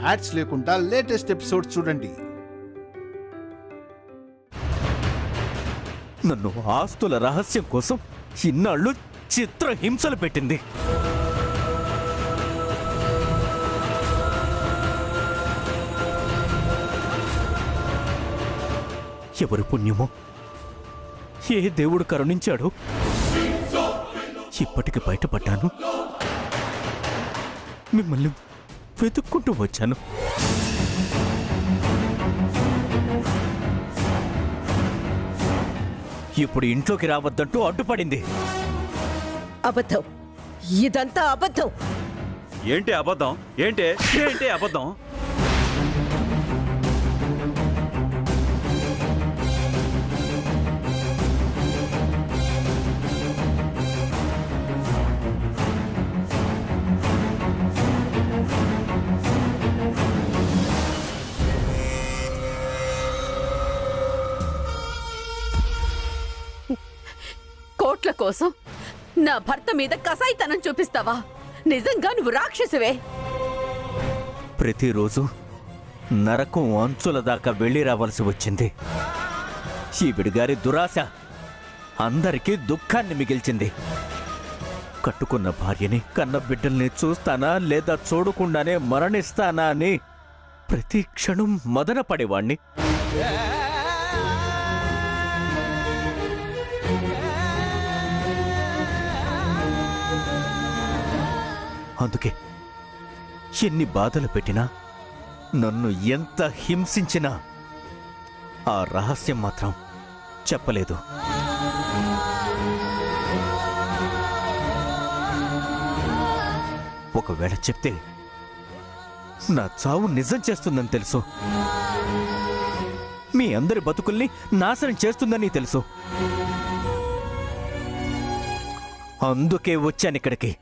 Ads లేకుండా latest episodes చూడండి. నన్ను ఆస్తుల రహస్యం కోసం ఇన్నాళ్ళు చిత్రహింసలు పెట్టింది. ఎవరి పుణ్యమో, ఏ దేవుడు కరుణించాడో ఇప్పటికి బయటపడ్డాను. మిమ్మల్ని వెతుక్కుంటూ వచ్చాను. ఇప్పుడు ఇంట్లోకి రావద్దంటూ అడ్డుపడింది. అబద్ధం, ఇదంతా అబద్ధం. ఏంటి అబద్ధం? ఏంటి అబద్ధం? కోట్ల కోసం నా భర్త మీద కసాయితనం చూపిస్తావా? నిజంగా నువ్వు రాక్షసువే. ప్రతిరోజు నరకం అంచుల దాకా వెళ్ళి రావాల్సి వచ్చింది. ఈవిడిగారి దురాశ అందరికీ దుఃఖాన్ని మిగిల్చింది. కట్టుకున్న భార్యని, కన్న బిడ్డల్ని చూస్తానా లేదా చూడకుండానే మరణిస్తానా అని ప్రతి క్షణం మదన పడేవాణ్ణి. అందుకే ఎన్ని బాధలు పెట్టినా, నన్ను ఎంత హింసించినా ఆ రహస్యం మాత్రం చెప్పలేదు. ఒకవేళ చెప్తే నా చావు నిజం చేస్తుందని తెలుసు. మీ అందరి బతుకుల్ని నాశనం చేస్తుందని తెలుసు. అందుకే వచ్చానిక్కడికి.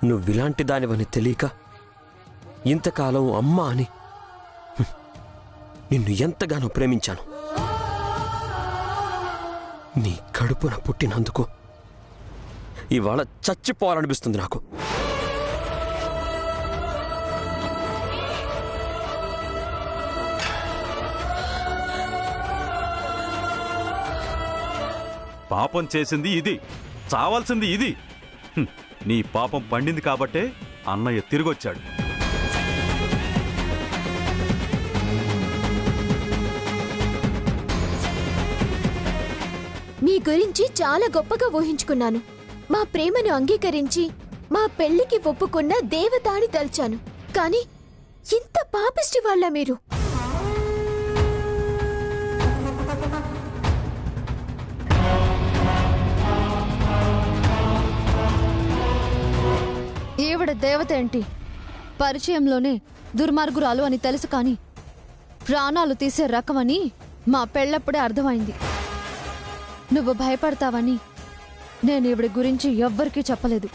నువ్విలాంటి దానివని తెలియక ఇంతకాలం అమ్మా అని నిన్ను ఎంతగానో ప్రేమించాను. నీ కడుపున పుట్టినందుకు ఇవాళ చచ్చిపోవాలనిపిస్తుంది నాకు. పాపం చేసింది ఇది, చావాల్సింది ఇది. నీ పాపం పండింది కాబట్టే అన్నయ్య తిరిగొచ్చాడు. మీ గురించి చాలా గొప్పగా ఊహించుకున్నాను. మా ప్రేమను అంగీకరించి మా పెళ్లికి ఒప్పుకున్న దేవతాని తలిచాను. కానీ ఇంత పాపిష్టి వాళ్ళ మీరు? ఈవిడ దేవత ఏంటి? పరిచయంలోనే దుర్మార్గురాలు అని తెలుసు, కానీ ప్రాణాలు తీసే రకమని మా పెళ్ళప్పుడే అర్థమైంది. నువ్వు భయపడతావని నేను ఈవిడ గురించి ఎవ్వరికీ చెప్పలేదు.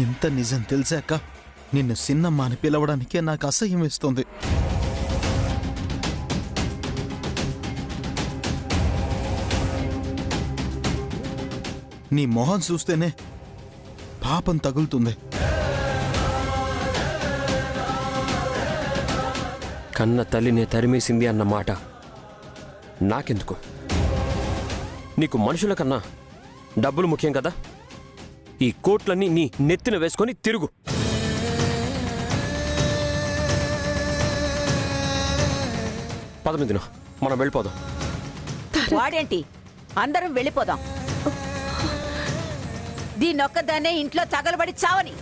ఇంత నిజం తెలిసాక నిన్ను సిన్నమ్మ అని పిలవడానికే నాకు అసహ్యం వేస్తుంది. నీ మొహం చూస్తేనే పాపం తగులుతుంది. కన్న తల్లినే తరిమేసింది అన్న మాట నాకెందుకు? నీకు మనుషుల కన్నా డబ్బులు ముఖ్యం కదా. ఈ కోట్లన్నీ నీ నెత్తిన వేసుకొని తిరుగు. పదమిదిన మనం వెళ్ళిపోదాం. వాడేంటి, అందరం వెళ్ళిపోదాం. దీన్నొక్కదాన్నే ఇంట్లో తగలబడి చావని.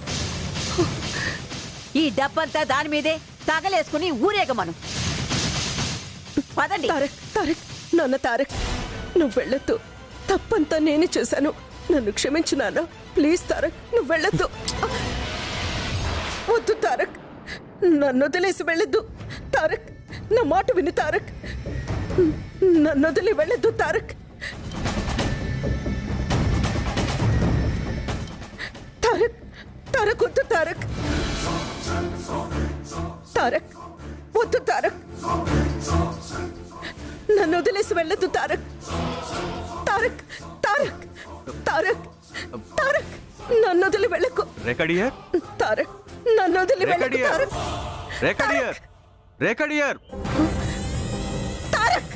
ఈ డబ్బంతా దాని మీదే తగలేసుకుని ఊరేగమను. పదండి. తారక్, తారక్, నాన్న తారక్, నువ్వు వెళ్ళొద్దు. తప్పంతా నేనే చేశాను. నన్ను క్షమించు నాన్న. ప్లీజ్ తారక్, నువ్వు వెళ్ళొద్దు. వద్దు తారక్, నన్ను వదిలేసి వెళ్ళొద్దు. తారక్, నా మాట విను తారక్. నన్ను వదిలి వెళ్ళొద్దు తారక్. తారక్ వద్దు తారక్. తారక్ వద్దు తారక్. నన్ను వదిలేసి వెళ్ళొద్దు తారక్. తారక్ తారక్ తారక్ తారక్ నన్ను వదిలి వెళ్ళకు. రేఖా డియర్, తారక్ నన్ను వదిలి రేఖా వెళ్ళకు డియర్, తారక్. రేఖా డియర్, రేఖా డియర్. తారక్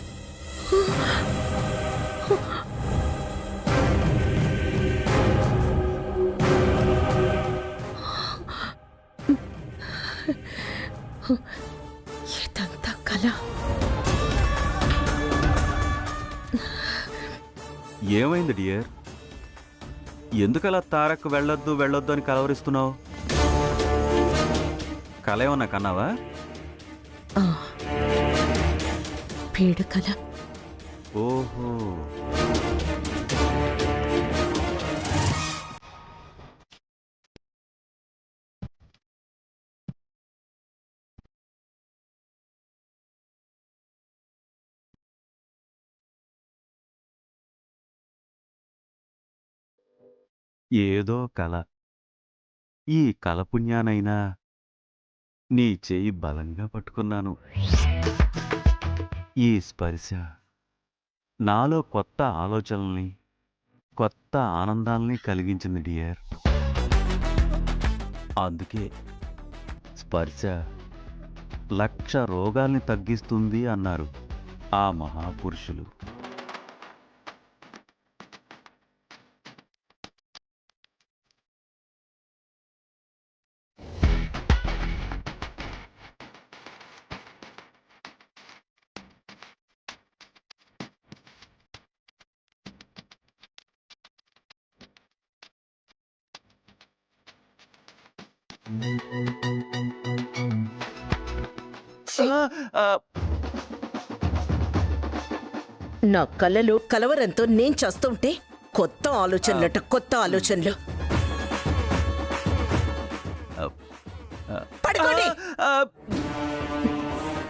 ఇదంతా కళ. ఏమైంది డియర్? ఎందుకలా తారక్ వెళ్ళొద్దు వెళ్ళొద్దు అని కలవరిస్తున్నావు? కల ఏమన్నా కన్నావా? పేడు కళ. ఓహో, ఏదో కల. ఈ కల పుణ్యానైనా నీ చేయి బలంగా పట్టుకున్నాను. ఈ స్పర్శ నాలో కొత్త ఆలోచనల్ని, కొత్త ఆనందాల్ని కలిగించింది డియర్. అందుకే స్పర్శ 1,00,000 రోగాల్ని తగ్గిస్తుంది అన్నారు ఆ మహాపురుషులు. నా కళ్ళలో కలవరంతో నేను చేస్తుంటే కొత్త ఆలోచనలట, కొత్త ఆలోచనలు. పడుకోండి.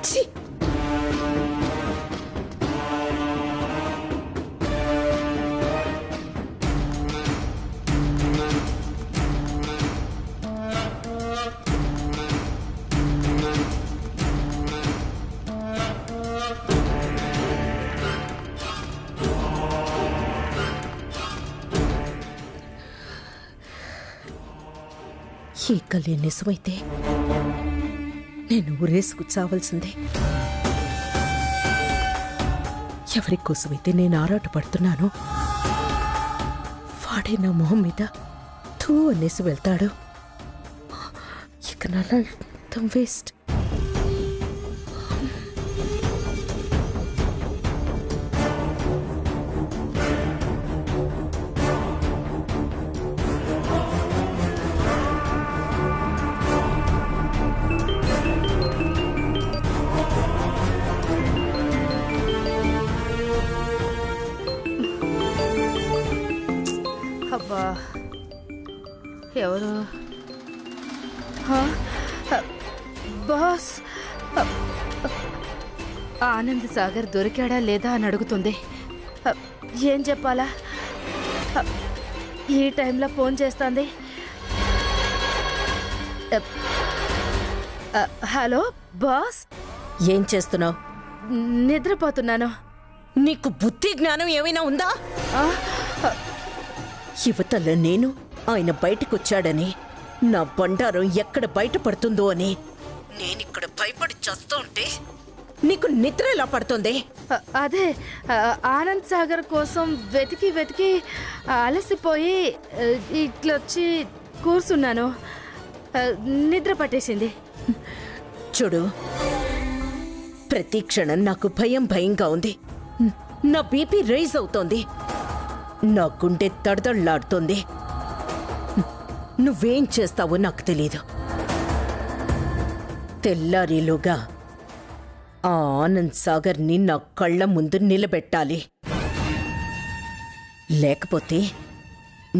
ఛీ! ఈ కలే నిజమైతే నేను ఊరేసుకు చావాల్సిందే. ఎవరి కోసమైతే నేను ఆరాటపడుతున్నానో వాడే నా మొహం మీద థూ అనేసి వెళ్తాడు. ఇక నా మొత్తం వేస్ట్. అబ్బా, ఎవరు? బాస్, ఆనంద్ సాగర్ దొరికాడా లేదా అని అడుగుతుంది. ఏం చెప్పాలా? ఈ టైంలో ఫోన్ చేస్తుంది. Hello boss. ఏం చేస్తున్నావు? నిద్రపోతున్నాను. నీకు బుద్ధి జ్ఞానం ఏమైనా ఉందా? యువతలో నేను ఆయన బయటకొచ్చాడని, నా బండారం ఎక్కడ బయటపడుతుందో అని నేనిక్కడ భయపడి చేస్తూ ఉంటే నీకు నిద్ర ఎలా పడుతుంది? అదే ఆనంద్ సాగర్ కోసం వెతికి వెతికి అలసిపోయి ఇట్లొచ్చి కూర్చున్నాను. నిద్ర పట్టేసింది. చూడు, ప్రతి క్షణం నాకు భయంగా ఉంది. నా బీపీ రైజ్ అవుతోంది. నా గుండె తడదళ్లాడుతోంది. నువ్వేం చేస్తావో నాకు తెలీదు. తెల్లారిలోగా ఆ ఆనంద్ సాగర్ని నా కళ్ళ ముందు నిలబెట్టాలి. లేకపోతే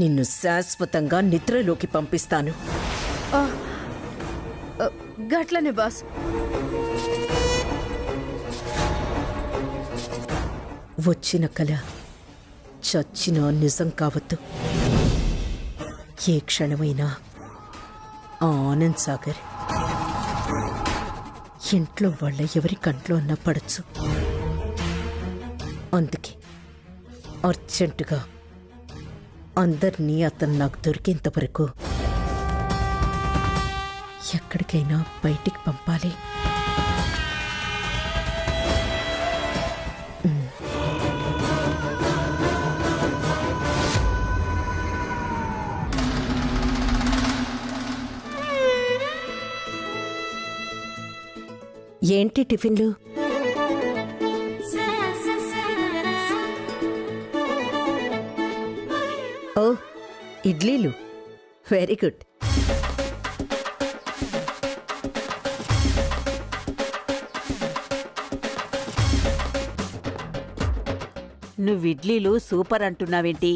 నిన్ను శాశ్వతంగా నిద్రలోకి పంపిస్తాను. గట్లనే బాస్. వచ్చిన కల చచ్చినా నిజం కావద్దు. ఏ క్షణమైనా ఆ ఆనంద్ సాగర్ ఇంట్లో వాళ్ళ ఎవరి కంట్లో అన్నా పడచ్చు. అందుకే అర్జెంటుగా అందరినీ అతను నాకు దొరికేంత వరకు ఎక్కడికైనా బయటికి పంపాలి. ఏంటి టిఫిన్లు? ఓ, ఇడ్లీలు. Very good. నువ్వు ఇడ్లీలు సూపర్ అంటున్నావేంటి?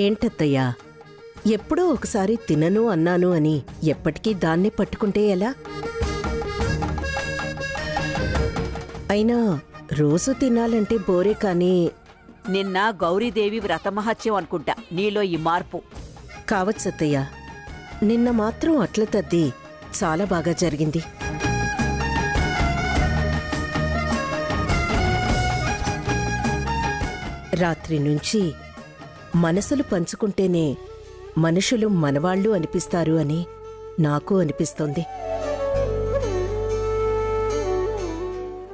ఏంటత్తయ్యా, ఎప్పుడో ఒకసారి తినను అన్నాను అని ఎప్పటికీ దాన్ని పట్టుకుంటే ఎలా? అయినా రోజు తినాలంటే బోరే కానీ. నిన్న గౌరీదేవి వ్రతమహత్యం అనుకుంటా నీలో ఈ మార్పు. కావచ్చత్తయ్యా, నిన్న మాత్రం అట్ల తద్ది చాలా బాగా జరిగింది. రాత్రి నుంచి మనసులు పంచుకుంటేనే మనుషులు మనవాళ్ళు అనిపిస్తారు అని నాకు అనిపిస్తోంది.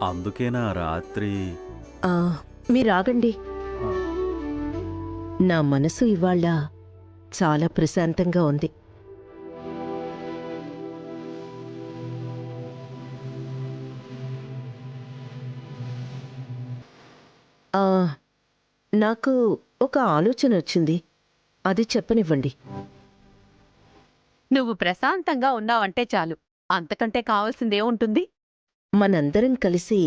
అందుకేనా రాత్రి మీరాగండి. నా మనసు ఇవాళ చాలా ప్రశాంతంగా ఉంది. నాకు ఒక ఆలోచన వచ్చింది, అది చెప్పనివ్వండి. నువ్వు ప్రశాంతంగా ఉన్నావంటే చాలు, అంతకంటే కావాల్సిందేముంటుంది? మనందరం కలిసి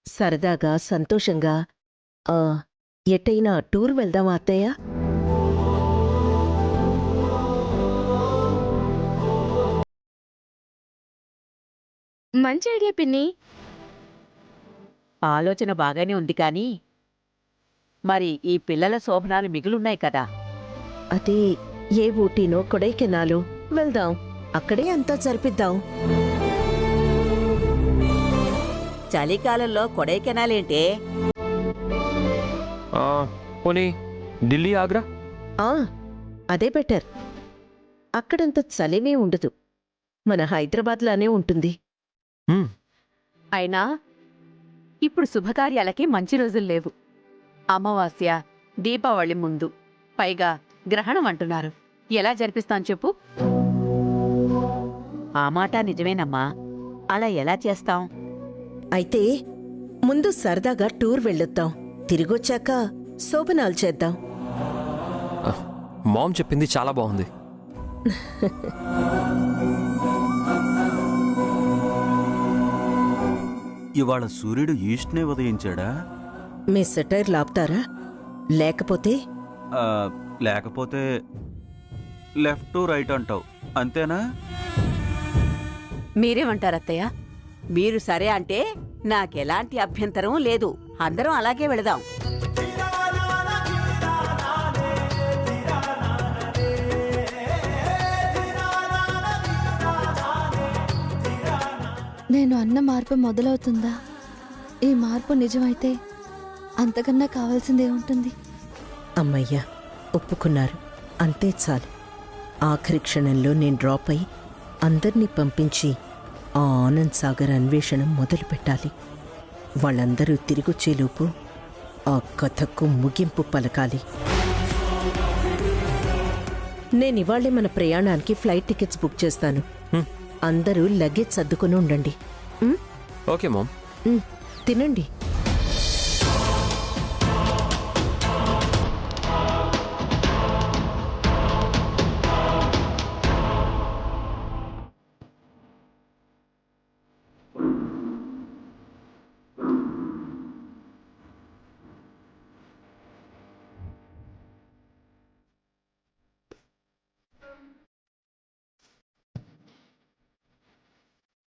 సరదాగా సంతోషంగా ఎటైనా టూర్ వెళ్దామా అత్తయ్య? మంచి ఐడియా పిన్ని. ఆలోచన బాగానే ఉంది కానీ మరి ఈ పిల్లల శోభనాలు మిగులున్నాయి కదా. అదే ఏ ఊటీనో కొడైకెనాలో వెళ్దాం, అక్కడే అంతా జరిపిద్దాం. చలికాలంలో కొడైకెనాలేంటే? పోనీ ఢిల్లీ, ఆగ్రా. అదే బెటర్. అక్కడంత చలిమే ఉండదు, మన హైదరాబాద్లానే ఉంటుంది. అయినా ఇప్పుడు శుభకార్యాలకి మంచి రోజులు లేవు. అమావాస్య, దీపావళి ముందు, పైగా గ్రహణం అంటున్నారు. ఎలా జరిపిస్తాను చెప్పు? ఆ మాట నిజమేనమ్మా, అలా ఎలా చేస్తాం? అయితే ముందు సరదాగా టూర్ వెళ్ళొద్దాం, తిరిగొచ్చాక శోభనాలు చేద్దాం. మామ్ చెప్పింది చాలా బాగుంది. ఇవాళ సూర్యుడు ఈస్ట్నే ఉదయించాడా? మీ సెటైర్ లాపుతారా? లేకపోతే లేకపోతే లెఫ్ట్ రైట్ అంటావు, అంతేనా? మీరేమంటారత్తయ్య? మీరు సరే అంటే నాకెలాంటి అభ్యంతరం లేదు. అందరం అలాగే వెళదాం. నేను అన్న మార్పు మొదలవుతుందా? ఈ మార్పు నిజమైతే అంతకన్నా కావాల్సిందేముంటుంది? అమ్మయ్యా, ఒప్పుకున్నారు, అంతే చాలు. ఆఖరి క్షణంలో నేను డ్రాప్ అయి అందర్నీ పంపించి ఆ ఆనంద్ సాగర్ అన్వేషణ మొదలు పెట్టాలి. వాళ్ళందరూ తిరిగొచ్చేలోపు ఆ కథకు ముగింపు పలకాలి. నేనివాళ్లే మన ప్రయాణానికి ఫ్లైట్ టికెట్స్ బుక్ చేస్తాను. అందరూ లగేజ్ సర్దుకుని ఉండండి. Okay mom. తినండి.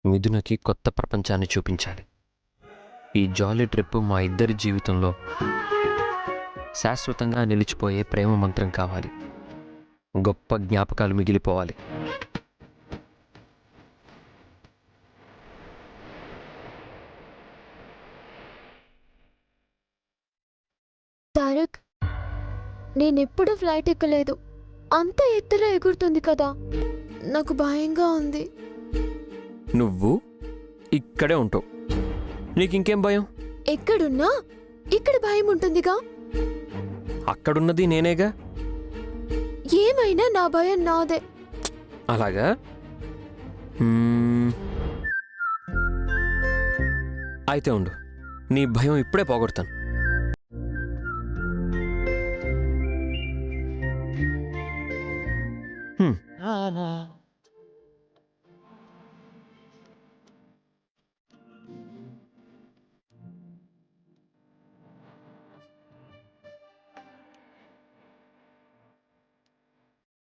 మిథునకి కొత్త ప్రపంచాన్ని చూపించాలి. ఈ జాలీ ట్రిప్ మా ఇద్దరి జీవితంలో శాశ్వతంగా నిలిచిపోయే ప్రేమ మంత్రం కావాలి. గొప్ప జ్ఞాపకాలు మిగిలిపోవాలి. నేనెప్పుడు ఫ్లైట్ ఎక్కలేదు. అంత ఎత్తులో ఎగురుతుంది కదా, నాకు భయంగా ఉంది. నువ్వు ఇక్కడే ఉంటావు, నీకు ఇంకేం భయం? ఎక్కడున్నా ఇక్కడ భయం ఉంటుందిగా. అక్కడున్నది నేనేగా. ఏమైనా నా భయం నాదే. అలాగా? అయితే ఉండు, నీ భయం ఇప్పుడే పోగొడతాను. హ్మ్.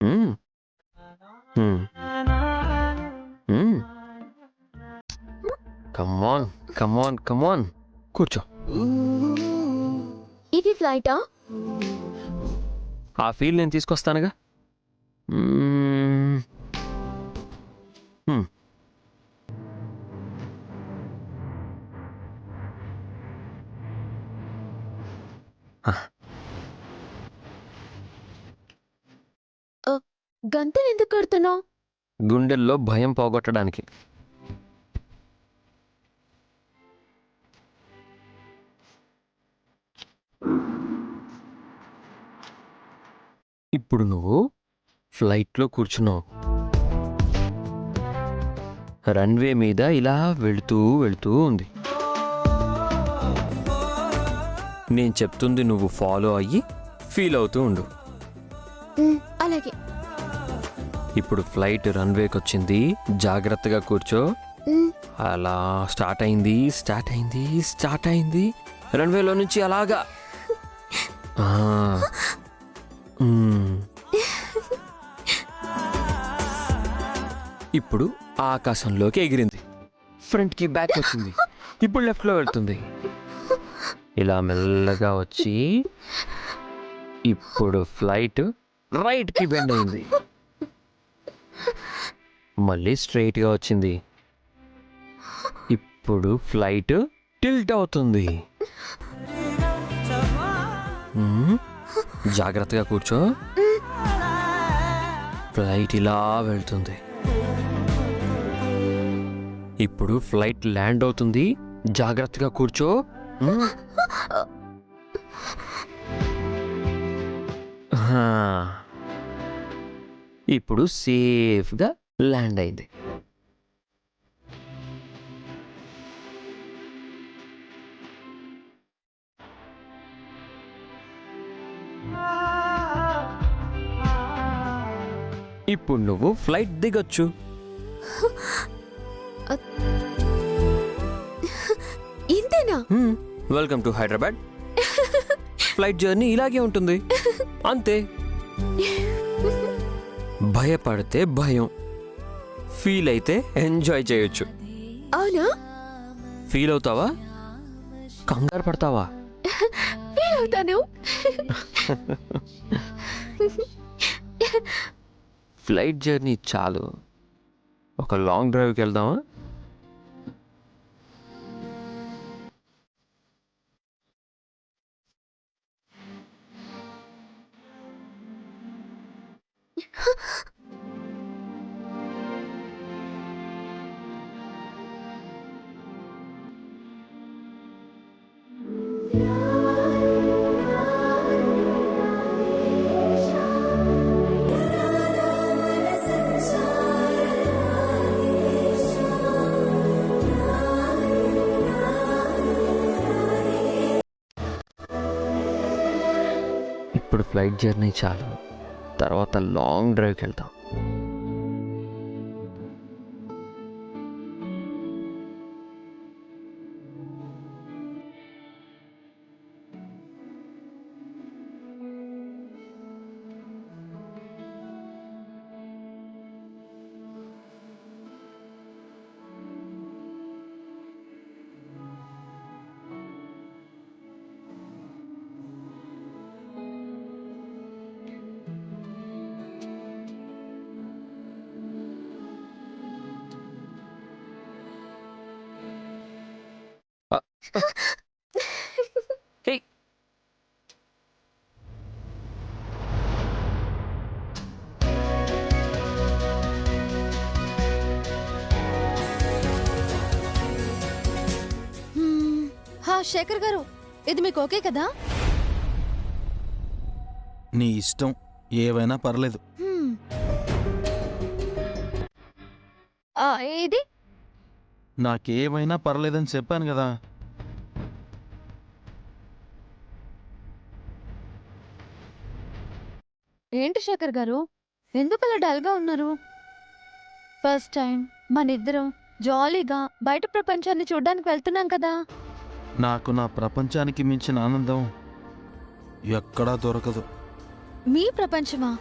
హ్మ్. హ్మ్. హ్మ్. కమాన్ కమాన్ కమాన్, కూర్చో. ఇది ఫ్లైటా? ఆ ఫీల్ నేను తీసుకొస్తానుగా. మ్మ్. హ్మ్. గంతలు ఎందుకు కడుతున్నావు? గుండెల్లో భయం పోగొట్టడానికి. ఇప్పుడు నువ్వు ఫ్లైట్లో కూర్చున్నావు, రన్వే మీద ఇలా వెళుతూ వెళుతూ ఉంది. నేను చెప్తుంది నువ్వు ఫాలో అయ్యి ఫీల్ అవుతూ ఉండు. అలాగే. ఇప్పుడు ఫ్లైట్ రన్వేకి వచ్చింది, జాగ్రత్తగా కూర్చో. అలా స్టార్ట్ అయింది, స్టార్ట్ అయింది, స్టార్ట్ అయింది. రన్వేలో నుంచి అలాగా ఇప్పుడు ఆకాశంలోకి ఎగిరింది, ఫ్రంట్కి బ్యాక్ వచ్చింది, ఇప్పుడు లెఫ్ట్లో వెళ్తుంది. ఇలా మెల్లగా వచ్చి ఇప్పుడు ఫ్లైట్ రైట్కి బెండ్ అయింది, మళ్ళీ స్ట్రైట్గా వచ్చింది. ఇప్పుడు ఫ్లైట్ టిల్ట్ అవుతుంది. జాగ్రత్తగా కూర్చో. ఫ్లైట్ ఇలా వెళ్తుంది. ఇప్పుడు ఫ్లైట్ ల్యాండ్ అవుతుంది, జాగ్రత్తగా కూర్చో. ఇప్పుడు సేఫ్గా ల్యాండ్ అయింది. ఇప్పుడు నువ్వు ఫ్లైట్ దిగొచ్చు. ఇంతేనా? Welcome to Hyderabad. Flight journey ఇలాగే ఉంటుంది, అంతే. భయపడితే భయం, ఫీల్ అయితే ఎంజాయ్ చేయొచ్చు. అవునా? ఫీల్ అవుతావా, కంగారు పడతావా? ఫీల్ అవుతాను. ఫ్లైట్ జర్నీ చాలు, ఒక లాంగ్ డ్రైవ్కి వెళ్దామా? ఇప్పుడు ఫ్లైట్ జర్నీ చాలు, తర్వాత లాంగ్ డ్రైవ్కి వెళ్తాం. శేఖర్ గారు, ఇది మీకు ఓకే కదా? నీ ఇష్టం, ఏవైనా పర్లేదు. హ్మ్. ఇది నాకేమైనా పర్లేదని చెప్పాను కదా. ఏంటి శేఖర్ గారు, ఎందుకు అలా డల్గా ఉన్నారు? ఫస్ట్ టైం మనిద్దరం జాలీగా బయట ప్రపంచాన్ని చూడ్డానికి వెళ్తున్నాం కదా. నాకు నా ప్రపంచానికి మించిన ఆనందం ఎక్కడా దొరకదు. మీ ప్రపంచమా?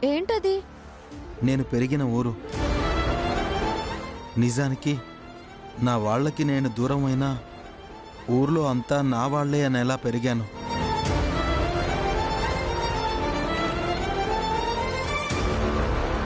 ఏంటది? నేను పెరిగిన ఊరు. నిజానికి నా వాళ్ళకి నేను దూరం అయినా ఊర్లో అంతా నా వాళ్లే అనేలా పెరిగాను.